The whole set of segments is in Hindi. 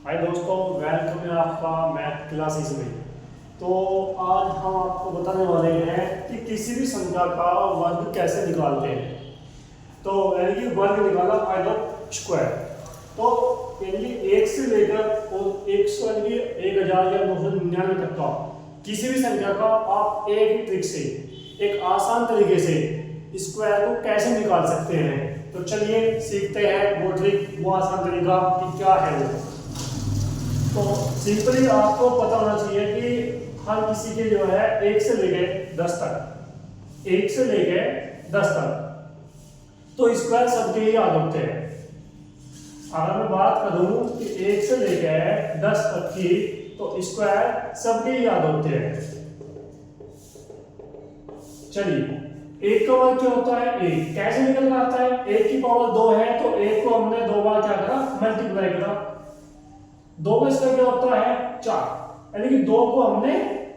हाय दोस्तों, वेलकम है आपका मैथ क्लासेस में। तो आज हम आपको बताने वाले हैं कि किसी भी संख्या का वर्ग कैसे निकालते हैं। तो यानी कि वर्ग निकाला बाय द स्क्वायर। तो यानी कि एक से लेकर और 100 यानी कि 1000 या 999 तक का किसी भी संख्या का आप एक ही ट्रिक से, एक आसान तरीके से स्क्वायर को कैसे निकाल सकते हैं। तो चलिए सीखते हैं वो ट्रिक, वो आसान तरीका कि क्या है वो। तो सिंपली आपको पता होना चाहिए कि हर किसी के जो है 1 से लेके 10 तक, 1 से लेके 10 तक तो स्क्वायर सबके ही याद होते हैं। अगर मैं बात करूं कि 1 से लेके 10 तक की, तो स्क्वायर सबके ही याद होते हैं। चलिए, 1 का वर्ग क्या होता है? 1 कैसे निकल कर आता है? 1 की पावर 2 है तो 1 को हमने 2 बार क्या करा? मल्टीप्लाई करा। 2 का स्क्वायर क्या होता है? 4, यानी कि 2 को हमने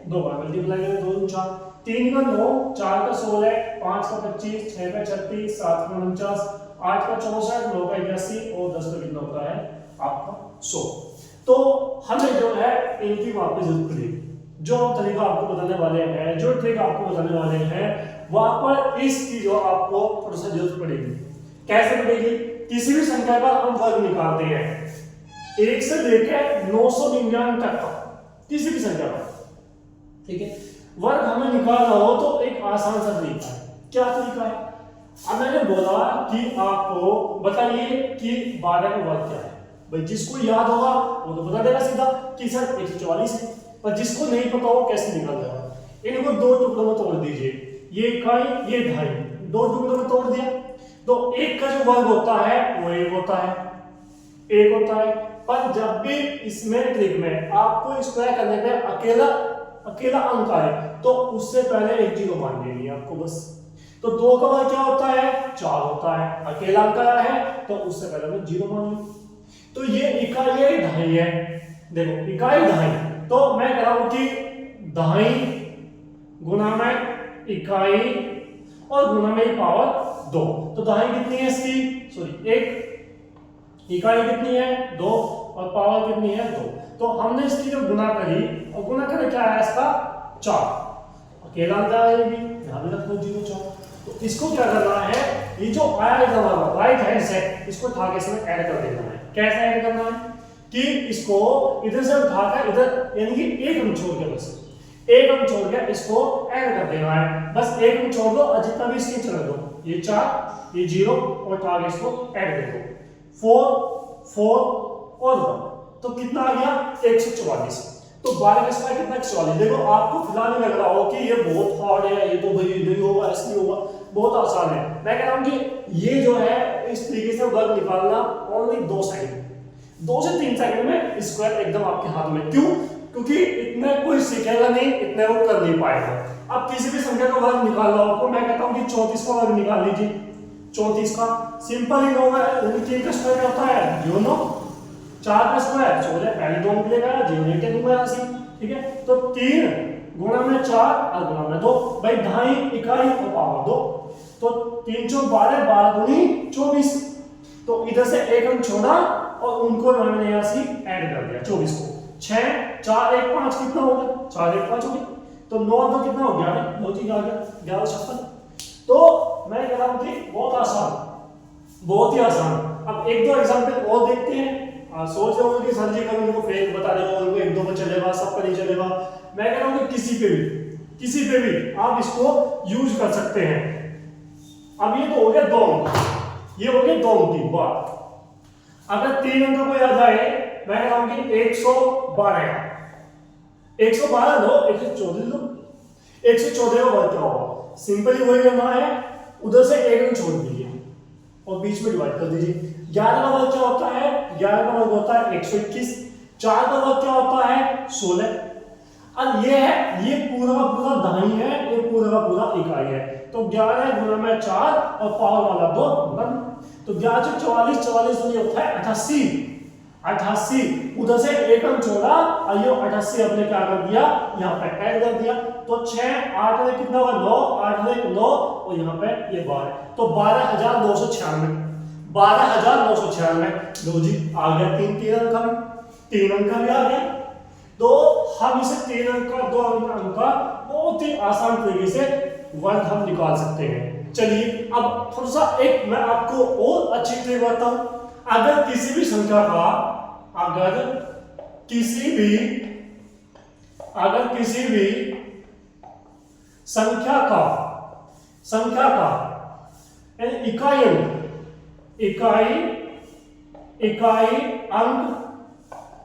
2 बार मल्टीप्लाई किया, 2 दूनी 4, 3 का 9, 4 का 16, 5 का 25, 6 का 36, 7 का 49, 8 का 64, 9 का 81 और 10 का कितना होता है आपका 100। तो हमें जो है इनकी वापस जरूरत पड़ेगी। जो हम तरीका आपको बताने वाले हैं, जो ट्रिक आपको बताने वाले हैं, वहां पर इसकी जो आपको थोड़ा सा जरूरत पड़ेगी। कैसे पड़ेगी? किसी भी संख्या का हम वर्ग निकालते हैं 1 से लेकर 999 तक का, किसी भी संख्या का, ठीक है। वर्ग हमें निकालना हो तो एक आसान सा तरीका है। क्या तरीका है? अब मैंने बोला कि आपको बताइए कि 12 का वर्ग क्या है। भाई जिसको याद होगा वो तो बता देगा सीधा कि सर 144 है, पर जिसको नहीं पता हो कैसे निकाल देगा। इनको 2 टुकड़ों में तोड़ दीजिए, ये इकाई ये ढाई, 2 टुकड़ों में तोड़ दिया तो एक का जो वर्ग होता है वो 1 होता है, 1 होता है। पर जब भी इसमें ट्रिक में आपको स्क्वायर करने पे अकेला अंक आए तो उससे पहले एक जीरो मान लेनी है आपको बस। तो 2 का वर्ग क्या होता है? 4 होता है, अकेला अंक आया है तो उससे पहले मैं जीरो मान लूं। तो ये इकाई है, ढाई है। देखो इकाई ढाई, तो मैं कह रहा हूं कि ढाई गुना में इकाई और गुना में पावर 2। तो ढाई कितनी है इसकी? सॉरी 1, इकाई कितनी है? 2 और पावर कितनी है? 2। तो हमने इसकी जो गुना करी और गुना करके क्या आया इसका? 4। अकेला अंक आया, ये भी ध्यान रखना 0 4। तो इसको क्या करना है? ये जो आया इधर वाला राइट हैंड से, इसको उठा के इसमें ऐड कर देना है। कैसे ऐड करना है कि इसको इधर से उठाकर इधर, यानी कि एक अंक छोड़ के, बस एक अंक छोड़ के इसको ऐड कर देना है। बस एक अंक छोड़ दो और जितना भी इसके चले दो, ये 4 ये 0 और उठा के इसको ऐड कर दो। 4 और 1, तो कितना आ गया? 144। तो 12 का स्क्वायर कितना? 144। देखो आपको फिलहाल ही लग रहा हो कि ये बहुत हार्ड है, ये तो भाई नहीं होगा, ऐसे नहीं होगा, बहुत आसान है। मैं कह रहा हूं कि ये जो है इस तरीके से वर्ग निकालना ओनली 2 सेकंड, 2 से 3 सेकंड में स्क्वायर एकदम आपके हाथ में। क्यों? क्योंकि इतने कोई सीखेगा नहीं, इतने वो कर नहीं पाएगा। अब किसी भी संख्या का वर्ग निकालना हो तो मैं कहता हूं कि 34 का वर्ग निकाल लीजिए। 34 का सिंपल ही होगा, यानी 3 का स्क्वायर क्या होता है? 0 9, 4 का स्क्वायर 16, पहले 2 निकलेगा, 0 नहीं टेकूंगा यहां से, ठीक है। तो 3 गुणा में 4 और गुणा में 2, भाई ढाई इकाई और पावर 2, तो 3 4 12, 12 दूनी 24। तो इधर से एक अंक छोड़ा और उनको मैंने यहां से ऐड कर दिया 24 को। 6 4 1 5 कितना हो गया? 4 1 5 हो गया। तो 9 2 कितना हो गया? 9 3 आ गया 11 56। तो मैं कह रहा हूं कि बहुत आसान, बहुत ही आसान। अब एक दो एग्जांपल और देखते हैं। सोच रहे होंगे कि सर जी कभी इनको फेक बता रहे हो, इनको एक दो में चलेगा, सब पर नहीं चलेगा। मैं कह रहा हूं कि किसी पे भी आप इसको यूज कर सकते हैं। अब ये तो हो गया 2 अंक, ये हो गया 2 अंक की बात। अगर 3 अंकों को याद आए, मैं कह रहा हूं कि 112 लो, 114 लो। 114 का वर्ग क्या होगा? सिंपली वही करना है, उधर से एक अंक छोड़ दीजिए और बीच में डिवाइड कर दीजिए। 11 का वर्ग क्या होता है? 11 का वर्ग होता है 121। 4 का वर्ग क्या होता है? 16। अब ये है, ये पूरा का पूरा ढाई है, ये पूरा का पूरा इकाई है। तो 11 गुना में 4 और पावर वाला 2 1। तो 11 44, 44 नहीं होता है 88, 88। उधर से एक अंक छोड़ा और ये 88 अपने क्या कर दिया? यहाँ पे ऐड कर दिया। तो 6 8 में कितना हुआ? 9, 8 में 9 और यहाँ पे ये 12, तो 12996, 12996। लो जी आ गया 3 अंक। 3 अंक का भी आ गया। तो हम इसे 3 अंक का 2 अंक का बहुत ही आसान तरीके से वर्ग हम निकाल सकते हैं। चलिए अब थोड़ा सा एक मैं आपको और अच्छी तरीके बताऊं। अगर किसी भी संख्या का अगर किसी भी संख्या का इकाई अंक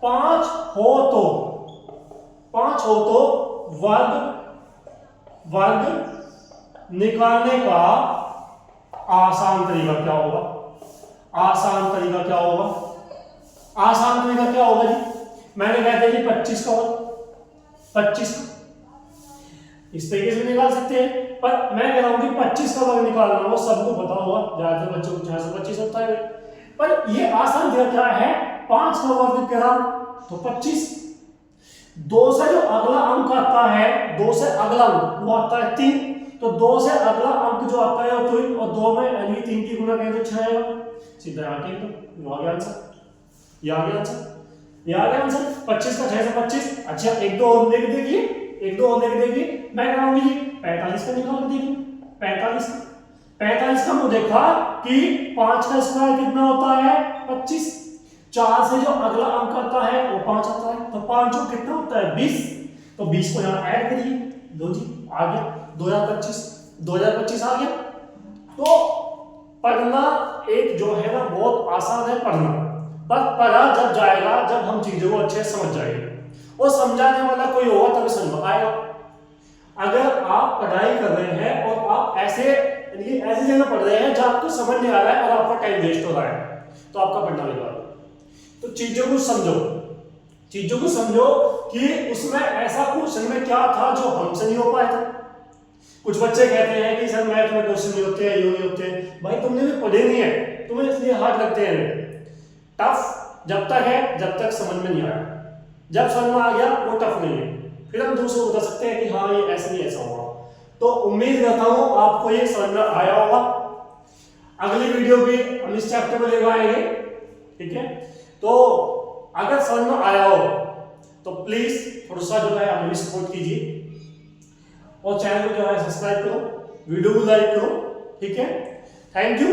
5 हो तो वर्ग निकालने का आसान तरीका क्या होगा? आसान तरीका क्या होगा जी? मैंने कहा था जी 25 का वर्ग, 25 इस तरीके से निकाल सकते हैं। पर मैं कह रहा हूं कि 25 का वर्ग निकालना वो सबको पता होगा, ज्यादातर बच्चों को 425 होता है। पर ये आसान तरीका क्या है? 5 का वर्ग करा तो 25, 2 से जो अगला अंक आता है, 2 से अगला अंक वो आता है 3, तो 2 से अगला अंक जो आता है वो 3 और 2 में यानी 3 की गुणा करें तो 6 आएगा। सीधा आके तो आ गया आंसर, ये आ गया आंसर 25 का 6 से 25। अच्छा एक दो और देख देखिए, मैं कह रहा हूं जी 45 का निकाल के देखिए। 45 का मुझे देखा कि 5 का स्क्वायर कितना होता है? 25। 4 से जो अगला अंक आता है वो 5 आता है, तो 5 जो कितना होता है? 20। तो 20 को यहां ऐड करिए, लो जी आ गया 2025 आ गया। तो पढ़ना एक जो है ना बहुत आसान है पढ़ना, पर पढ़ा जब जाएगा जब हम चीजों को अच्छे से समझ जाएंगे, और समझाने वाला कोई होगा तभी समझ में आएगा। अगर आप पढ़ाई कर रहे हैं और आप ऐसी जगह पढ़ रहे हैं जहां आपको समझ नहीं आ रहा है और आपका टाइम वेस्ट हो रहा है, तो आपका पढ़ना बेकार है। तो चीजों को समझो कि उसमें ऐसा क्वेश्चन में क्या था जो हमसे नहीं हो पाया था। कुछ बच्चे कहते हैं कि सर मैथ में क्वेश्चन नहीं होते हैं, ये नहीं होते हैं। भाई तुमने भी पढ़े नहीं है, तुम्हें इसलिए हार्ड लगते हैं। टफ जब तक है जब तक समझ में नहीं आया, जब समझ में आ गया वो टफ नहीं है, फिर हम दूसरों को बता सकते हैं कि हाँ ये ऐसा नहीं ऐसा होगा। तो उम्मीद करता हूं आपको ये समझ में आया होगा। अगली वीडियो भी हम इस चैप्टर में लेकर आएंगे, ठीक है? तो अगर समझ में आया हो तो प्लीज थोड़ा सा जो है हमें भी सपोर्ट कीजिए, और चैनल को जो है सब्सक्राइब करो, वीडियो को लाइक करो, ठीक है? Thank you.